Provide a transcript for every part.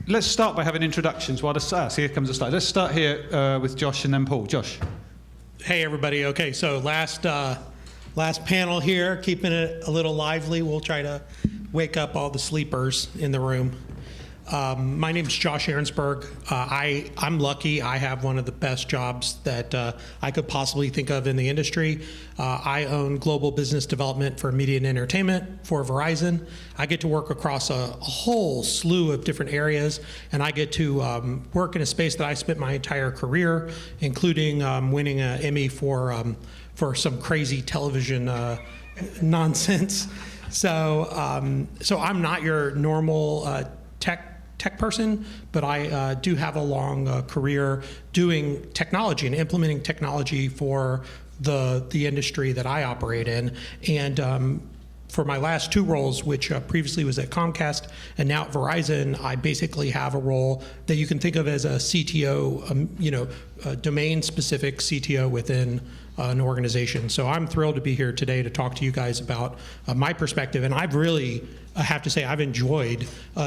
let's start by having introductions. So here comes the slide. Let's start here with Josh and then Paul. Josh. Hey, everybody. Okay, so last panel here, keeping it a little lively. We'll try to wake up all the sleepers in the room. My name is Josh Ahrensberg. I'm lucky. I have one of the best jobs that I could possibly think of in the industry. I own global business development for media and entertainment for Verizon. I get to work across a whole slew of different areas, and I get to work in a space that I spent my entire career, including winning an Emmy for some crazy television nonsense. So I'm not your normal tech person, but I do have a long career doing technology and implementing technology for the industry that I operate in. And for my last two roles, which previously was at Comcast and now at Verizon, I basically have a role that you can think of as a CTO, a domain-specific CTO within an organization. So I'm thrilled to be here today to talk to you guys about my perspective. And I've really, I have to say, I've enjoyed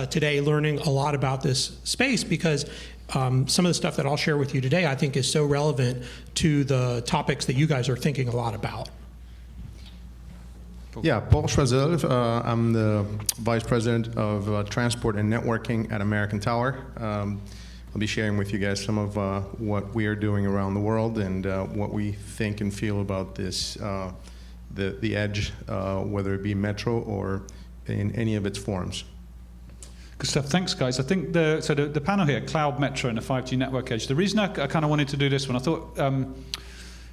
today learning a lot about this space, because some of the stuff that I'll share with you today I think is so relevant to the topics that you guys are thinking a lot about. Yeah, Paul Schwazel. I'm the Vice President of Transport and Networking at American Tower. I'll be sharing with you guys some of what we are doing around the world and what we think and feel about this, the edge, whether it be metro or in any of its forms. Good stuff. Thanks, guys. I think the panel here, Cloud Metro and the 5G Network Edge, the reason I kind of wanted to do this one, I thought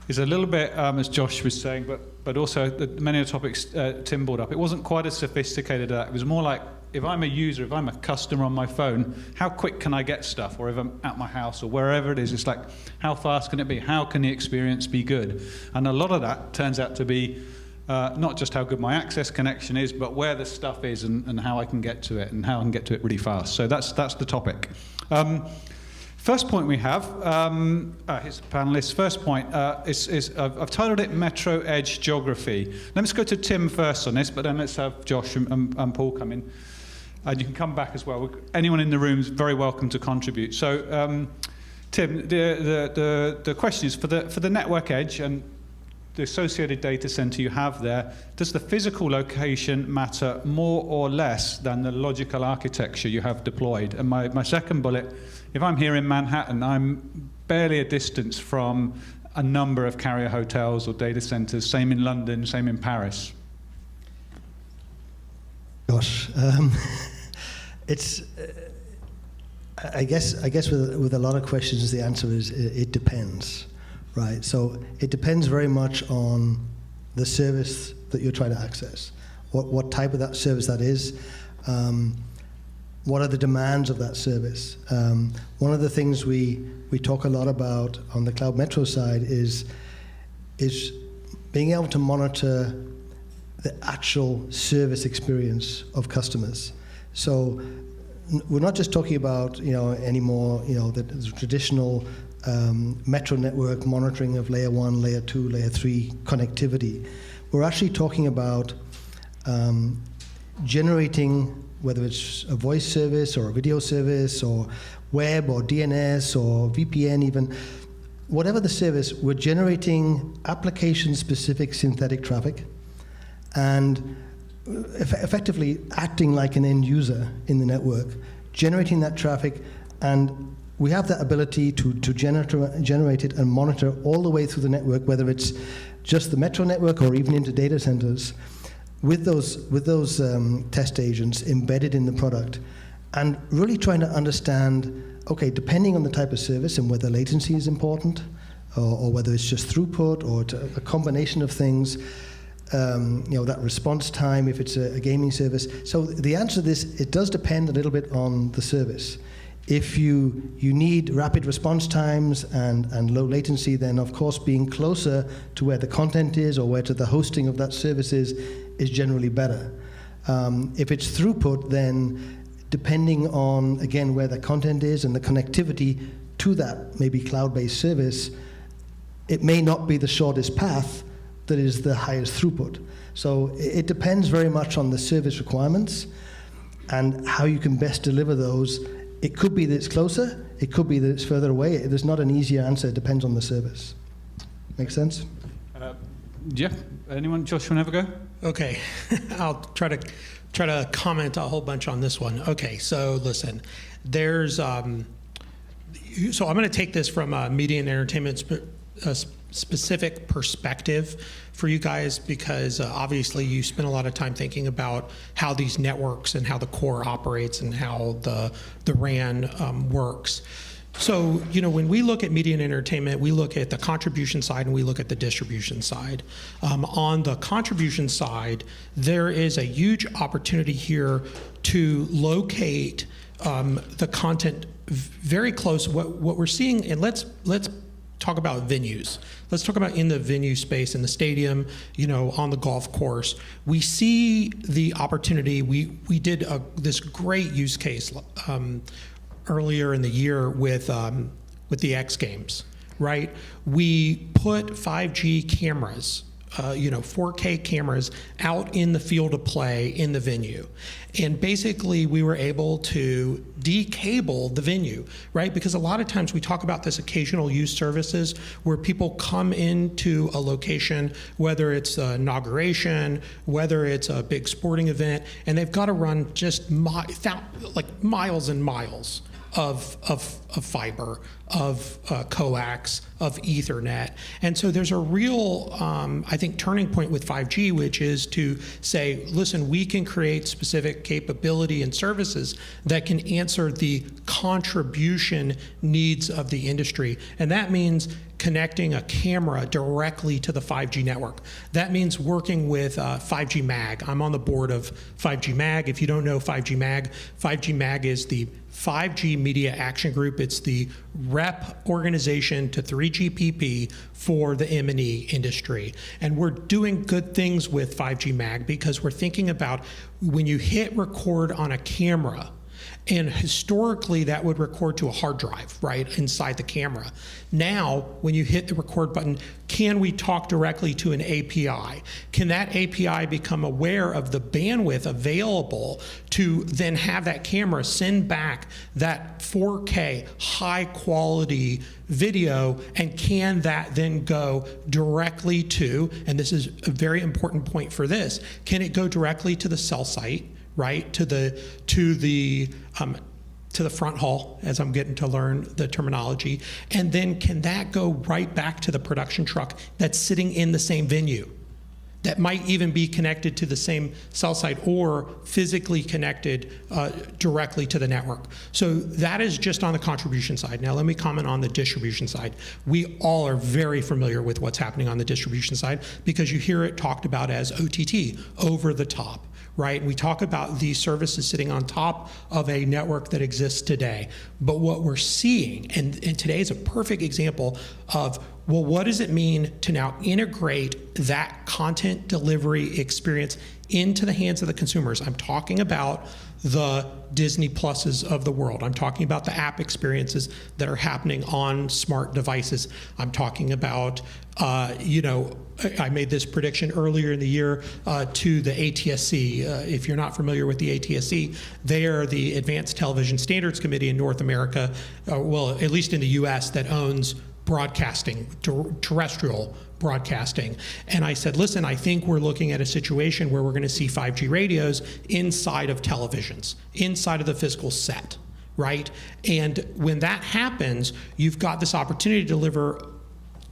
is a little bit, as Josh was saying, but also many of the topics Tim brought up. It wasn't quite as sophisticated as that. It was more like, if I'm a user, if I'm a customer on my phone, how quick can I get stuff? Or if I'm at my house or wherever it is, it's like, how fast can it be? How can the experience be good? And a lot of that turns out to be not just how good my access connection is, but where the stuff is and how I can get to it and how I can get to it really fast. So that's the topic. First point we have, here's the panelists. First point is I've titled it Metro Edge Geography. Let's go to Tim first on this, but then let's have Josh and Paul come in. And you can come back as well. Anyone in the room is very welcome to contribute. So, Tim, the question is, for the network edge and the associated data center you have there, does the physical location matter more or less than the logical architecture you have deployed? And my second bullet, if I'm here in Manhattan, I'm barely a distance from a number of carrier hotels or data centers, same in London, same in Paris. Gosh, it's, I guess with a lot of questions, the answer is it depends, right? So it depends very much on the service that you're trying to access, what type of that service that is, what are the demands of that service. One of the things we talk a lot about on the Cloud Metro side is being able to monitor the actual service experience of customers. So we're not just talking about anymore the traditional metro network monitoring of layer 1, layer 2, layer 3 connectivity. We're actually talking about generating, whether it's a voice service or a video service or web or DNS or VPN even, whatever the service, we're generating application-specific synthetic traffic and effectively acting like an end user in the network, generating that traffic, and we have that ability to generate it and monitor all the way through the network, whether it's just the metro network or even into data centers, with those test agents embedded in the product, and really trying to understand, okay, depending on the type of service and whether latency is important, or whether it's just throughput or a combination of things, that response time, if it's a gaming service. So the answer to this, it does depend a little bit on the service. If you need rapid response times and low latency, then of course being closer to where the content is or where to the hosting of that service is generally better. If it's throughput, then depending on, again, where the content is and the connectivity to that maybe cloud-based service, it may not be the shortest path that is the highest throughput. So it depends very much on the service requirements and how you can best deliver those It could be that it's closer. It could be that it's further away. There's not an easier answer. It depends on the service. Make sense? Yeah. Anyone? Josh, want to have a go? Okay, I'll try to comment a whole bunch on this one. Okay, so listen, there's so I'm going to take this from a media and entertainment specific perspective for you guys, because obviously you spend a lot of time thinking about how these networks and how the core operates and how the RAN works. So, when we look at media and entertainment, we look at the contribution side and we look at the distribution side. On the contribution side, there is a huge opportunity here to locate the content very close. What we're seeing, and let's talk about venues. Let's talk about in the venue space, in the stadium, on the golf course. We see the opportunity. We did this great use case earlier in the year with the X Games, right? We put 5G cameras, 4K cameras out in the field of play in the venue. And basically we were able to decable the venue, right? Because a lot of times we talk about this occasional use services where people come into a location, whether it's an inauguration, whether it's a big sporting event, and they've got to run just miles and miles of fiber, of coax, of Ethernet. And so there's a real, I think, turning point with 5G, which is to say, listen, we can create specific capability and services that can answer the contribution needs of the industry. And that means connecting a camera directly to the 5G network. That means working with 5G MAG. I'm on the board of 5G MAG. If you don't know 5G MAG is the 5G Media Action Group. It's the rep organization to 3GPP for the M&E industry. And we're doing good things with 5G MAG because we're thinking about when you hit record on a camera, and historically that would record to a hard drive, right, inside the camera. Now, when you hit the record button, can we talk directly to an API? Can that API become aware of the bandwidth available to then have that camera send back that 4K high quality video, and can that then go directly to, and this is a very important point for this, can it go directly to the cell site, right, to the front hall, as I'm getting to learn the terminology, and then can that go right back to the production truck that's sitting in the same venue, that might even be connected to the same cell site or physically connected directly to the network. So that is just on the contribution side. Now let me comment on the distribution side. We all are very familiar with what's happening on the distribution side because you hear it talked about as OTT, over the top. Right? We talk about these services sitting on top of a network that exists today. But what we're seeing, and today is a perfect example of, well, what does it mean to now integrate that content delivery experience into the hands of the consumers? I'm talking about the Disney Pluses of the world. I'm talking about the app experiences that are happening on smart devices. I'm talking about, I made this prediction earlier in the year to the ATSC. If you're not familiar with the ATSC, they are the Advanced Television Standards Committee in North America, well, at least in the US, that owns broadcasting, terrestrial broadcasting. And I said, listen, I think we're looking at a situation where we're going to see 5G radios inside of televisions, inside of the physical set, right? And when that happens, you've got this opportunity to deliver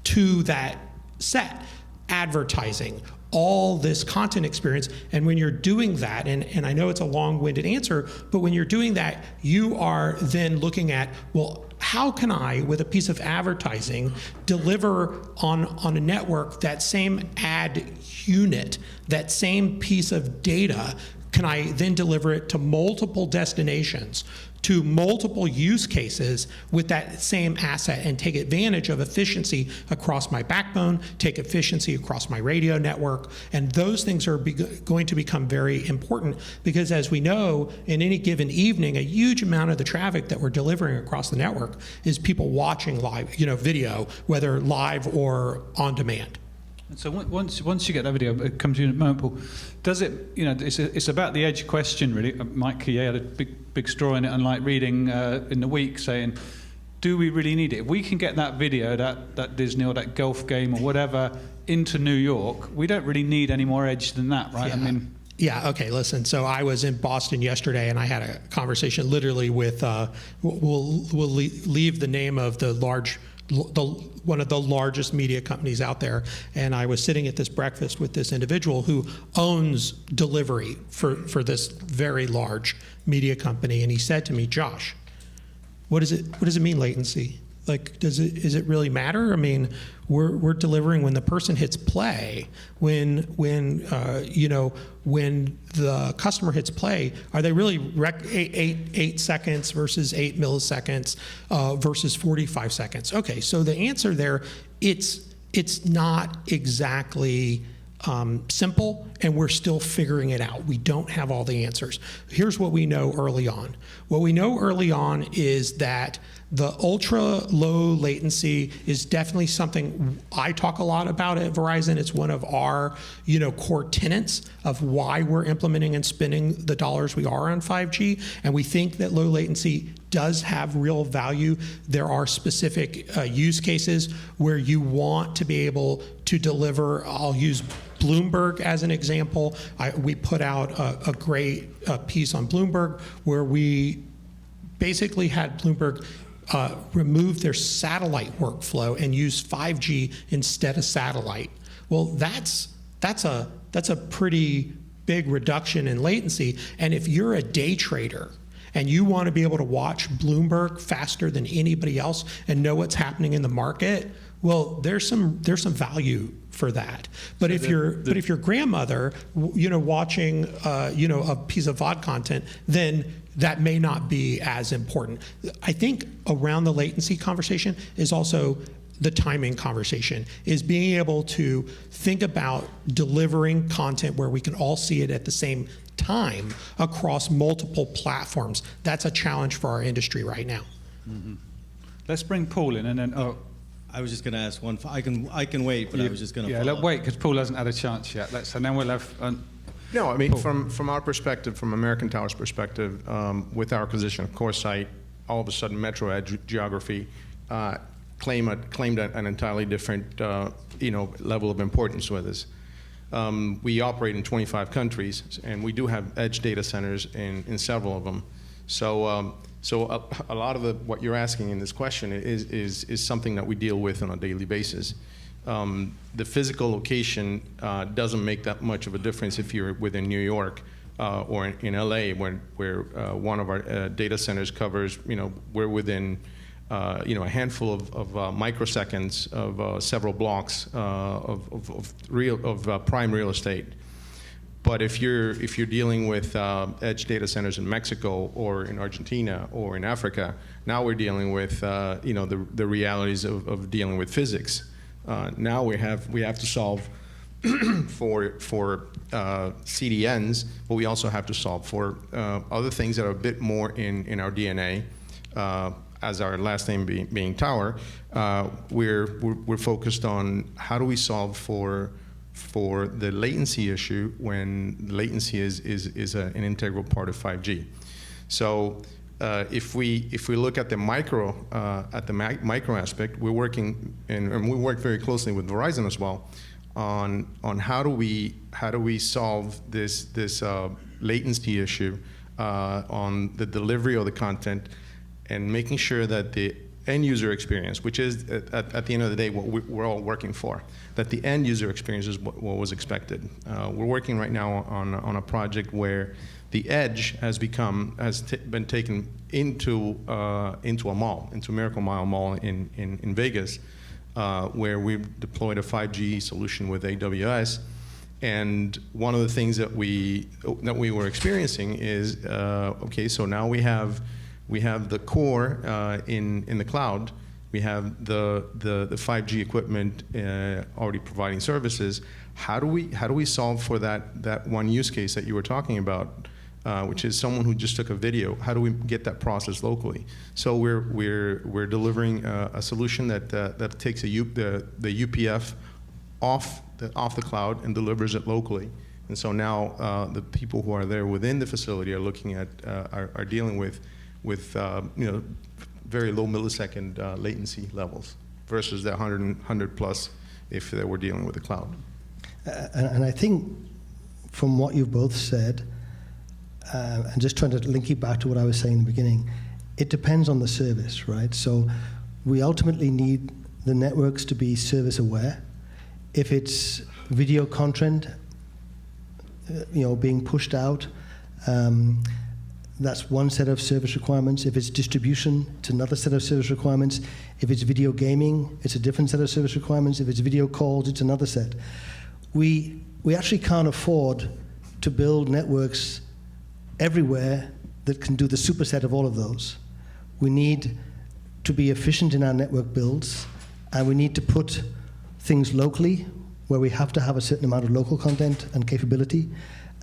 to that set advertising, all this content experience. And when you're doing that, and I know it's a long-winded answer, but when you're doing that, you are then looking at, well, how can I, with a piece of advertising, deliver on a network that same ad unit, that same piece of data, can I then deliver it to multiple destinations, to multiple use cases with that same asset, and take advantage of efficiency across my backbone, take efficiency across my radio network. And those things are going to become very important because, as we know, in any given evening, a huge amount of the traffic that we're delivering across the network is people watching live, video, whether live or on demand. And so once you get that video, it comes to you in a moment, Paul. Does it, it's about the edge question, really. Mike Kier had a big straw in it, and like reading in the week saying, do we really need it? If we can get that video, that Disney or that golf game or whatever into New York, we don't really need any more edge than that, right? Yeah. Yeah, okay, listen, so I was in Boston yesterday, and I had a conversation literally with, we'll leave the name of one of the largest media companies out there, and I was sitting at this breakfast with this individual who owns delivery for this very large media company, and he said to me, Josh, what does it mean, latency? Like, is it really matter? I mean, we're delivering when the person hits play, when the customer hits play, are they really eight seconds versus 8 milliseconds versus 45 seconds? Okay, so the answer there, it's not exactly simple, and we're still figuring it out. We don't have all the answers. Here's what we know early on. What we know early on is that the ultra low latency is definitely something I talk a lot about at Verizon. It's one of our core tenets of why we're implementing and spending the dollars we are on 5G. And we think that low latency does have real value. There are specific use cases where you want to be able to deliver. I'll use Bloomberg as an example. We put out a great piece on Bloomberg where we basically had Bloomberg remove their satellite workflow and use 5G instead of satellite. Well, that's a pretty big reduction in latency. And if you're a day trader and you want to be able to watch Bloomberg faster than anybody else and know what's happening in the market, well, there's some value for that. But so if your grandmother, watching a piece of VOD content, then that may not be as important. I think around the latency conversation is also the timing conversation, is being able to think about delivering content where we can all see it at the same time across multiple platforms. That's a challenge for our industry right now. Mm-hmm. Let's bring Paul in, and then I was just going to ask one. I can wait, but I was just going to. Yeah, let's wait because Paul hasn't had a chance yet. And then we'll have. No, I mean, from our perspective, from American Tower's perspective, with our acquisition of CoreSite, all of a sudden Metro Edge geography claimed an entirely different level of importance with us. We operate in 25 countries, and we do have edge data centers in several of them. So a lot of what you're asking in this question is something that we deal with on a daily basis. The physical location doesn't make that much of a difference if you're within New York or in LA, where one of our data centers covers. We're within a handful of microseconds of several blocks of prime real estate. But if you're dealing with edge data centers in Mexico or in Argentina or in Africa, now we're dealing with the realities of dealing with physics. Now we have to solve for CDNs, but we also have to solve for other things that are a bit more in our DNA. As our last name being Tower, we're focused on how do we solve for the latency issue when latency is an integral part of 5G. So if we look at the micro aspect, we're working and we work very closely with Verizon as well on how do we solve this latency issue on the delivery of the content and making sure that the end user experience, which is at the end of the day what we're all working for, that the end user experience is what was expected. We're working right now on a project where the edge has been taken into a mall, into Miracle Mile Mall in Vegas, where we've deployed a 5G solution with AWS. And one of the things that we were experiencing is okay, so now we have the core in the cloud. We have the 5G equipment already providing services. How do we solve for that one use case that you were talking about, which is someone who just took a video? How do we get that process locally? So we're delivering a solution that takes the UPF off the cloud and delivers it locally. And so now the people who are there within the facility are looking at, are dealing with very low millisecond latency levels versus the 100 plus if they were dealing with the cloud. And I think from what you've both said, and just trying to link it back to what I was saying in the beginning, it depends on the service, right? So we ultimately need the networks to be service aware. If it's video content, being pushed out, that's one set of service requirements. If it's distribution, it's another set of service requirements. If it's video gaming, it's a different set of service requirements. If it's video calls, it's another set. We actually can't afford to build networks everywhere that can do the superset of all of those. We need to be efficient in our network builds, and we need to put things locally where we have to have a certain amount of local content and capability,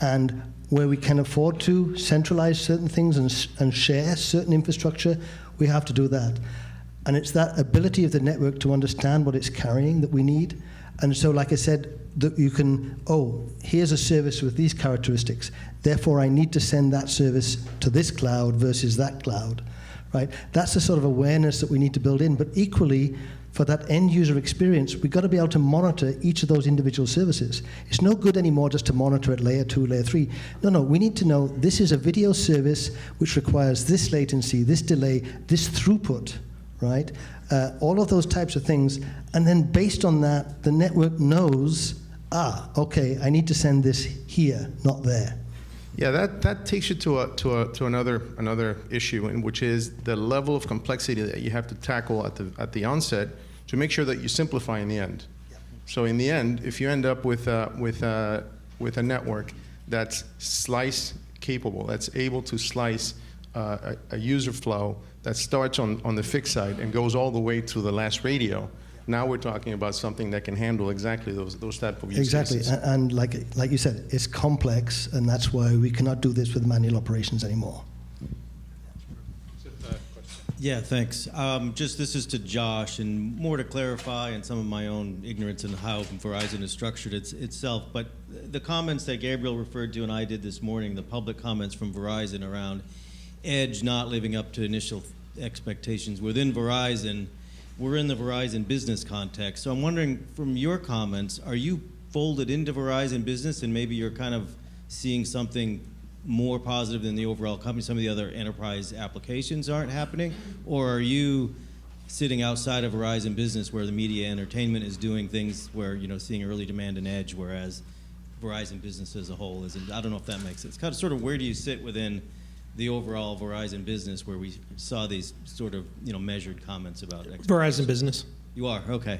and where we can afford to centralize certain things and share certain infrastructure, we have to do that. And it's that ability of the network to understand what it's carrying that we need. And so, like I said, that you can, here's a service with these characteristics, therefore I need to send that service to this cloud versus that cloud, right? That's the sort of awareness that we need to build in. But equally, for that end user experience, we've got to be able to monitor each of those individual services. It's no good anymore just to monitor at layer 2, layer 3. No, we need to know this is a video service which requires this latency, this delay, this throughput, right? All of those types of things. And then based on that, the network knows, okay, I need to send this here, not there. Yeah, that takes you to another issue, which is the level of complexity that you have to tackle at the onset to make sure that you simplify in the end. Yeah. So in the end, if you end up with a network that's slice capable, that's able to slice a user flow that starts on the fixed side and goes all the way to the last radio. Now we're talking about something that can handle exactly those type of use cases. Exactly, and like you said, it's complex, and that's why we cannot do this with manual operations anymore. Yeah, thanks. This is to Josh, and more to clarify and some of my own ignorance in how Verizon is structured itself. But the comments that Gabriel referred to and I did this morning, the public comments from Verizon around Edge not living up to initial expectations within Verizon, we're in the Verizon business context. So I'm wondering, from your comments, are you folded into Verizon business and maybe you're kind of seeing something more positive than the overall company, some of the other enterprise applications aren't happening? Or are you sitting outside of Verizon business where the media entertainment is doing things where, seeing early demand in Edge, whereas Verizon business as a whole isn't? I don't know if that makes sense. Kind of sort of where do you sit within the overall Verizon business where we saw these sort of, measured comments about Verizon business. You are, okay.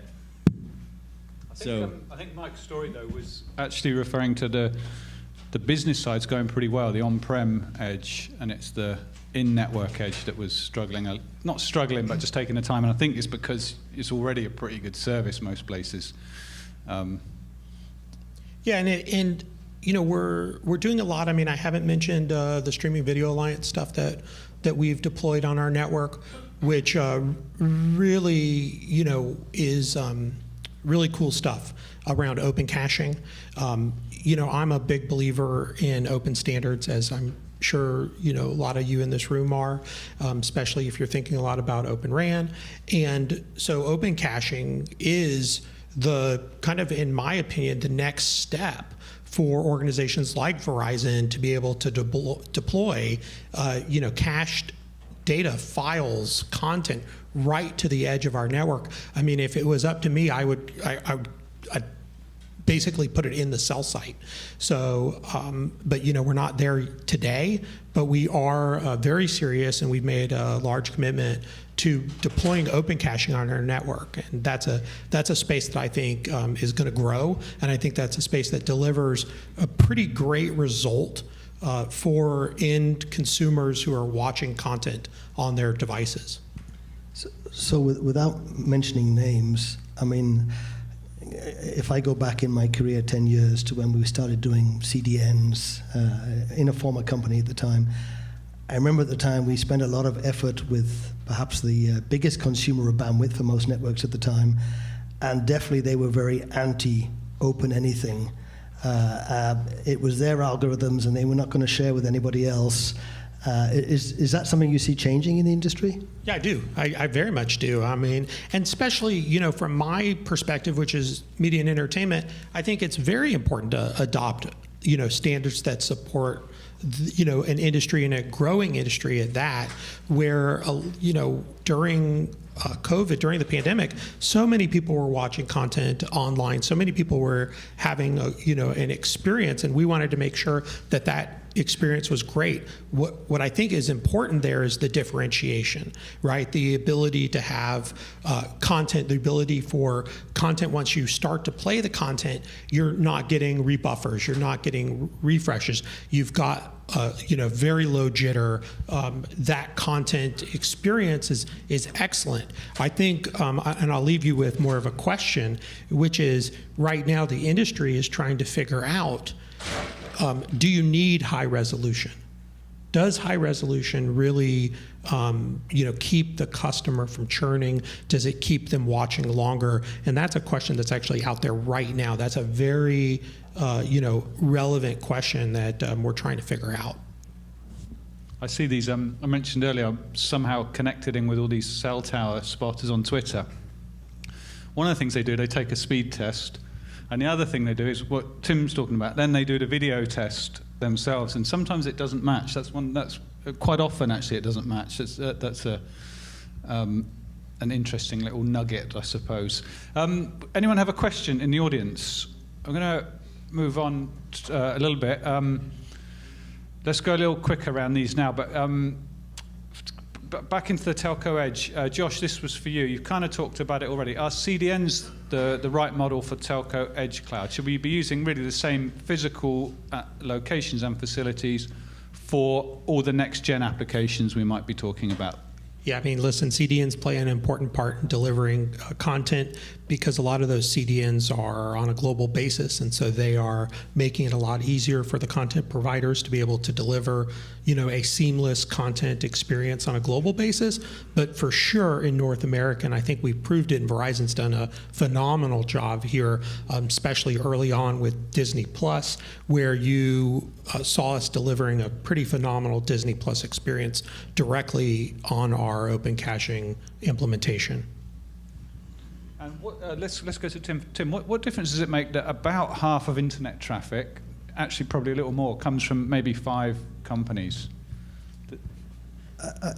I think Mike's story, though, was actually referring to the business side's going pretty well, the on-prem edge, and it's the in-network edge that was struggling. Not struggling, but just taking the time. And I think it's because it's already a pretty good service most places. We're doing a lot. I mean, I haven't mentioned the Streaming Video Alliance stuff that we've deployed on our network, which really, is really cool stuff around open caching. I'm a big believer in open standards, as I'm sure a lot of you in this room are, especially if you're thinking a lot about Open RAN. And so open caching is the kind of, in my opinion, the next step for organizations like Verizon to be able to deploy, cached data, files, content right to the edge of our network. I mean, if it was up to me, I'd basically put it in the cell site. So, but we're not there today, but we are very serious, and we've made a large commitment to deploying open caching on our network, and that's a space that I think is going to grow, and I think that's a space that delivers a pretty great result for end consumers who are watching content on their devices. So without mentioning names, I mean, if I go back in my career 10 years to when we started doing CDNs in a former company at the time, I remember at the time we spent a lot of effort with perhaps the biggest consumer of bandwidth for most networks at the time, and definitely they were very anti-open anything. It was their algorithms, and they were not going to share with anybody else. Is that something you see changing in the industry? Yeah, I do. I very much do. I mean, and especially, from my perspective, which is media and entertainment, I think it's very important to adopt, standards that support, an industry and a growing industry at that, where, during COVID, during the pandemic, so many people were watching content online. So many people were having, an experience, and we wanted to make sure that that experience was great. What I think is important there is the differentiation, right? The ability to have content, the ability for content, once you start to play the content, you're not getting rebuffers, you're not getting refreshes. You've got very low jitter. That content experience is excellent. I think, and I'll leave you with more of a question, which is right now the industry is trying to figure out, do you need high resolution? Does high resolution really, keep the customer from churning? Does it keep them watching longer? And that's a question that's actually out there right now. That's a very, relevant question that we're trying to figure out. I see these, I mentioned earlier, I'm somehow connected in with all these cell tower spotters on Twitter. One of the things they do, they take a speed test. And the other thing they do is what Tim's talking about. Then they do the video test themselves, and sometimes it doesn't match. That's quite often actually it doesn't match. That's an interesting little nugget, I suppose. Anyone have a question in the audience? I'm going to move on a little bit. Let's go a little quick around these now. But back into the telco edge, Josh, this was for you. You've kind of talked about it already. Are CDNs the right model for telco edge cloud? Should we be using really the same physical locations and facilities for all the next gen applications we might be talking about? Yeah, I mean, listen, CDNs play an important part in delivering content because a lot of those CDNs are on a global basis, and so they are making it a lot easier for the content providers to be able to deliver, a seamless content experience on a global basis. But for sure in North America, and I think we've proved it, and Verizon's done a phenomenal job here, especially early on with Disney Plus, where you saw us delivering a pretty phenomenal Disney Plus experience directly on our open caching implementation. And let's go to Tim. Tim, what difference does it make that about half of internet traffic, actually probably a little more, comes from maybe 5 companies?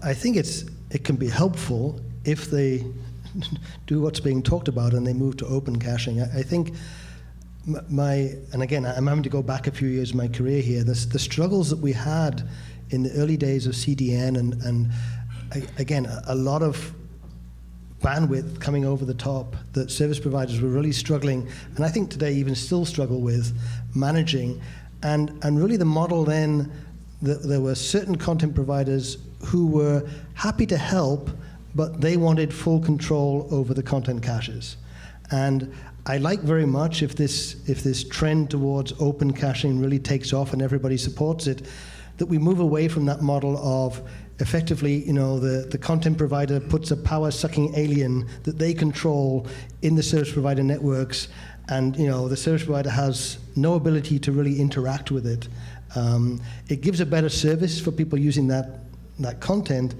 I think it can be helpful if they do what's being talked about and they move to open caching. I think and again, I'm having to go back a few years in my career here, the struggles that we had in the early days of CDN and again, a lot of bandwidth coming over the top that service providers were really struggling, and I think today even still struggle with managing. And really the model then, there were certain content providers who were happy to help, but they wanted full control over the content caches. And I like very much if this trend towards open caching really takes off and everybody supports it, that we move away from that model of effectively, the content provider puts a power-sucking alien that they control in the service provider networks, and the service provider has no ability to really interact with it. It gives a better service for people using that content,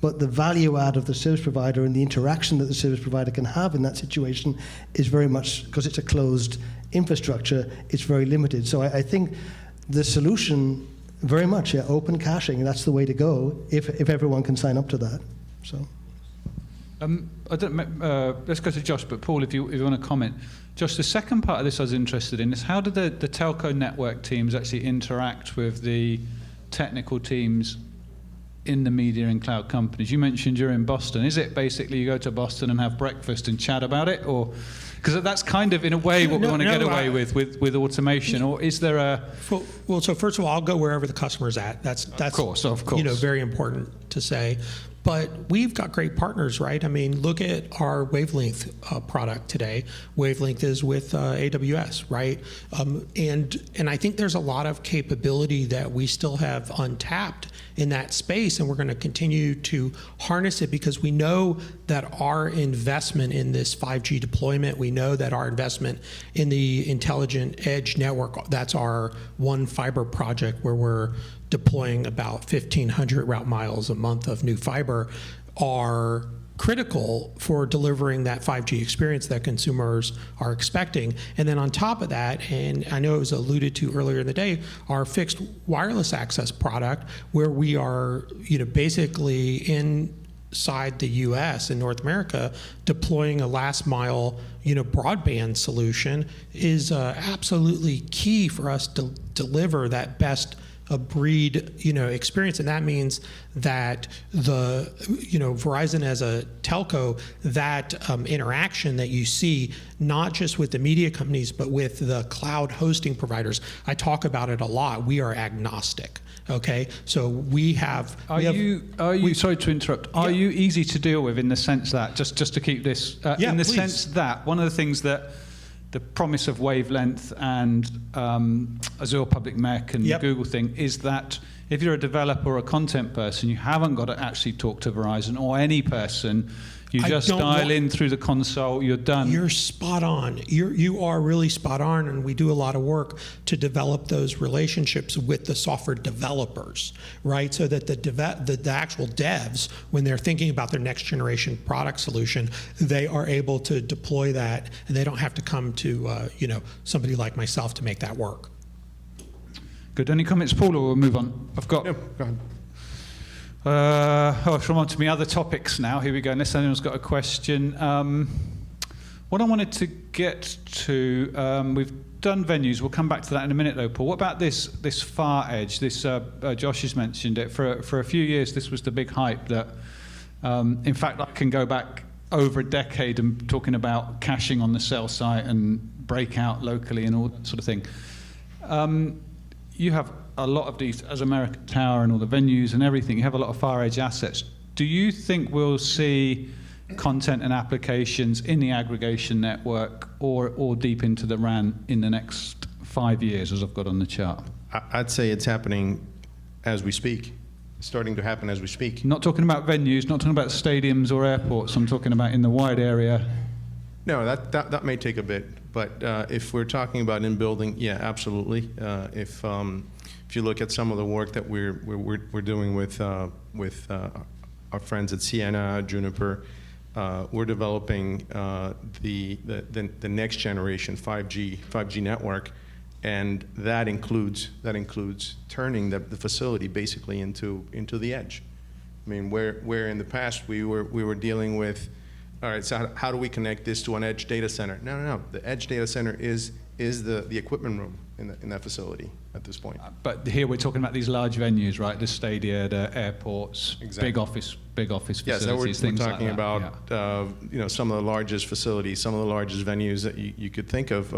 but the value add of the service provider and the interaction that the service provider can have in that situation is very much, because it's a closed infrastructure, it's very limited. So I think the solution, very much, open caching, that's the way to go if everyone can sign up to that. So, let's go to Josh, but Paul, if you want to comment. Josh, the second part of this I was interested in is how do the telco network teams actually interact with the technical teams in the media and cloud companies? You mentioned you're in Boston. Is it basically you go to Boston and have breakfast and chat about it, or because that's kind of in a way what we want to get away with automation, or is there a? Well, so first of all, I'll go wherever the customer's at. That's of course. very important to say. But we've got great partners, right? I mean, look at our Wavelength product today. Wavelength is with AWS, right? And I think there's a lot of capability that we still have untapped in that space, and we're going to continue to harness it because we know that our investment in this 5G deployment, we know that our investment in the intelligent edge network, that's our One Fiber project where we're deploying about 1,500 route miles a month of new fiber, are critical for delivering that 5G experience that consumers are expecting. And then on top of that, and I know it was alluded to earlier in the day, our fixed wireless access product, where we are, basically inside the U.S. and North America deploying a last mile, broadband solution, is absolutely key for us to deliver that best a breed, experience, and that means that the, Verizon as a telco, that interaction that you see, not just with the media companies, but with the cloud hosting providers. I talk about it a lot. We are agnostic. Okay, so we have. Sorry to interrupt. Are you easy to deal with in the sense that just to keep this in the please. sense that one of the things that the promise of Wavelength and Azure Public Mech and the Google thing is that if you're a developer or a content person, you haven't got to actually talk to Verizon or any person. You just dial in through the console, you're done. You're spot on. You are really spot on, and we do a lot of work to develop those relationships with the software developers, right? So that the actual devs, when they're thinking about their next generation product solution, they are able to deploy that, and they don't have to come to somebody like myself to make that work. Good. Any comments, Paul, or we'll move on? I've got. Yeah, go ahead. From on to my other topics now. Here we go. Unless anyone's got a question. What I wanted to get to, we've done venues. We'll come back to that in a minute, though, Paul. What about this far edge? This Josh has mentioned it. For a few years, this was the big hype that, in fact, I can go back over a decade and talking about caching on the cell site and breakout locally and all that sort of thing. You have a lot of these, as American Tower and all the venues and everything, you have a lot of far edge assets. Do you think we'll see content and applications in the aggregation network or deep into the RAN in the next 5 years, as I've got on the chart? I'd say it's happening as we speak. It's starting to happen as we speak. Not talking about venues, not talking about stadiums or airports. I'm talking about in the wide area. No, that may take a bit, but if we're talking about in building, yeah, absolutely. If you look at some of the work that we're doing with our friends at Sienna, Juniper, we're developing the next generation 5G network, and that includes turning the facility basically into the edge. I mean, where in the past we were dealing with, all right, so how do we connect this to an edge data center? No. The edge data center is the equipment room in that facility at this point. But here we're talking about these large venues, right? The stadia, the airports, exactly. big office facilities. Yes, we're things talking like that. about some of the largest facilities, some of the largest venues that you could think of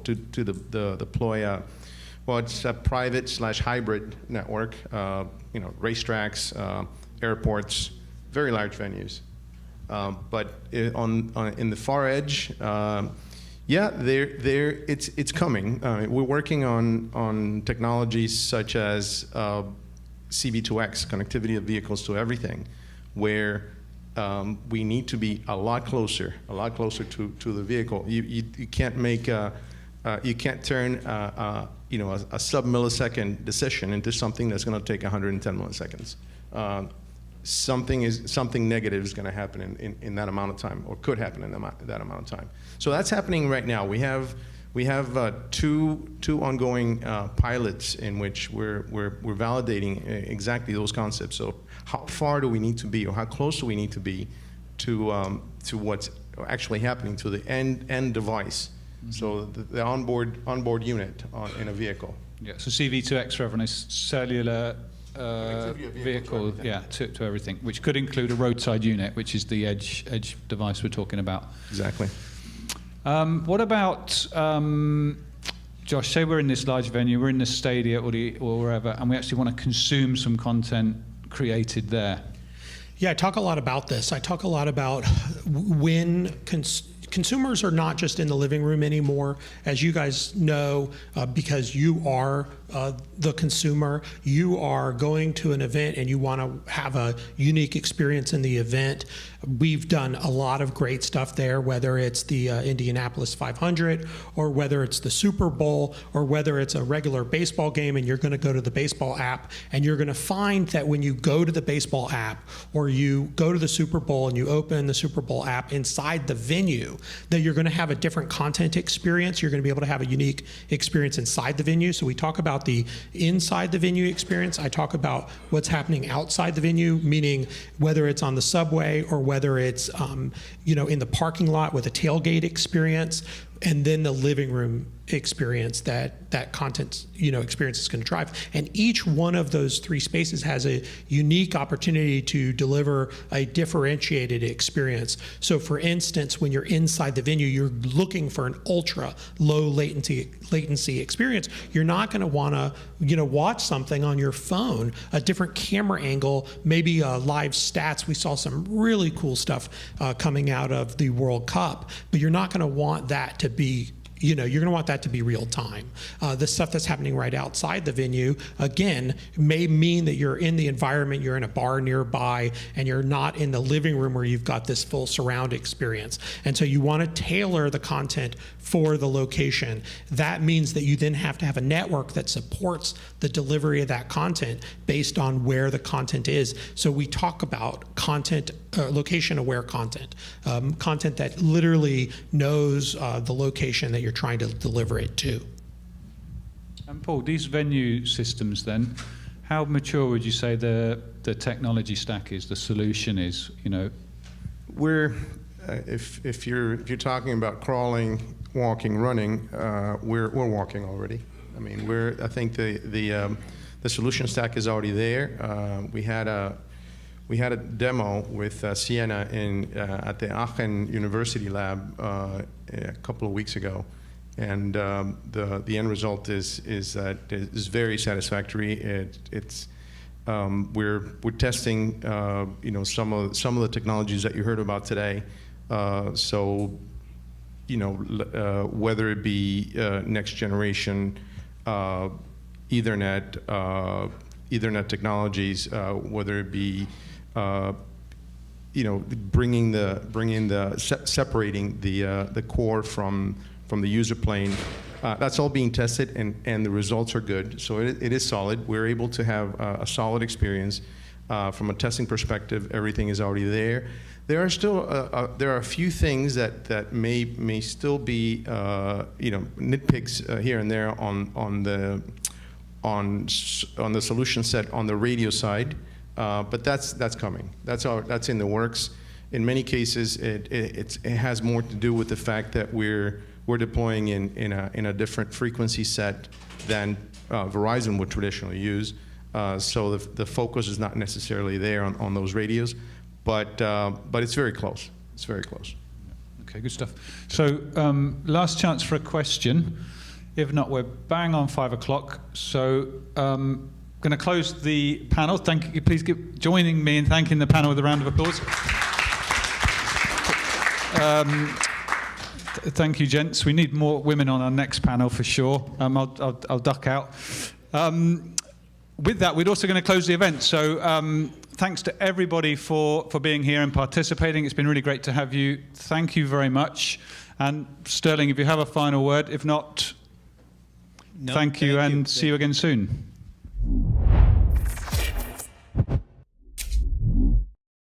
to deploy. Well, it's a private/hybrid network. Racetracks, airports, very large venues. But in the far edge. Yeah, it's coming. We're working on technologies such as C-V2X, connectivity of vehicles to everything, where we need to be a lot closer to the vehicle. You can't make you can't turn a sub-millisecond decision into something that's going to take 110 milliseconds. Something negative is going to happen in that amount of time, or could happen in that amount of time. So that's happening right now. We have two ongoing pilots in which we're validating exactly those concepts. So how far do we need to be, or how close do we need to be to what's actually happening to the end device? Mm-hmm. So the onboard unit in a vehicle. Yeah. So C-V2X for everyone is cellular. Vehicle, to everything, which could include a roadside unit, which is the edge device we're talking about. Exactly. What about, Josh, say we're in this large venue, we're in the stadia or wherever, and we actually want to consume some content created there. Yeah, I talk a lot about this. I talk a lot about when consumers are not just in the living room anymore. As you guys know, because you are the consumer, you are going to an event and you want to have a unique experience in the event. We've done a lot of great stuff there, whether it's the Indianapolis 500 or whether it's the Super Bowl or whether it's a regular baseball game and you're going to go to the baseball app, and you're going to find that when you go to the baseball app or you go to the Super Bowl and you open the Super Bowl app inside the venue, that you're going to have a different content experience. You're going to be able to have a unique experience inside the venue. So we talk about the inside the venue experience. I talk about what's happening outside the venue, meaning whether it's on the subway or whether it's in the parking lot with a tailgate experience, and then the living room experience that content experience is going to drive. And each one of those three spaces has a unique opportunity to deliver a differentiated experience. So for instance, when you're inside the venue, you're looking for an ultra low latency experience. You're not going to want to watch something on your phone, a different camera angle, maybe live stats. We saw some really cool stuff coming out of the World Cup, but you're not going to want that to be you're going to want that to be real time. The stuff that's happening right outside the venue, again, may mean that you're in the environment, you're in a bar nearby, and you're not in the living room where you've got this full surround experience. And so you want to tailor the content for the location. That means that you then have to have a network that supports the delivery of that content based on where the content is. So we talk about content, location-aware content, content that literally knows the location that you're trying to deliver it to. And Paul, these venue systems then, how mature would you say the technology stack is, the solution is, We're, if you're talking about crawling, walking, running, we're walking already. I mean, I think the solution stack is already there. We had a demo with Sienna at the Aachen University Lab a couple of weeks ago, and the end result is very satisfactory. We're testing some of the technologies that you heard about today. So whether it be next generation Ethernet technologies, whether it be separating the core from the user plane. That's all being tested, and the results are good. So it is solid. We're able to have a solid experience. From a testing perspective, everything is already there. There are still a few things that may still be nitpicks here and there on the solution set on the radio side. But that's coming. That's in the works. In many cases, it has more to do with the fact that we're deploying in a different frequency set than Verizon would traditionally use. So the focus is not necessarily there on those radios, but it's very close. It's very close. Okay, good stuff. So last chance for a question. If not, we're bang on 5 o'clock. So going to close the panel. Thank you. Please keep joining me in thanking the panel with a round of applause. Thank you, gents. We need more women on our next panel for sure. I'll duck out. With that, we're also going to close the event. So thanks to everybody for being here and participating. It's been really great to have you. Thank you very much. And Sterling, if you have a final word. If not, thank you and see you again soon.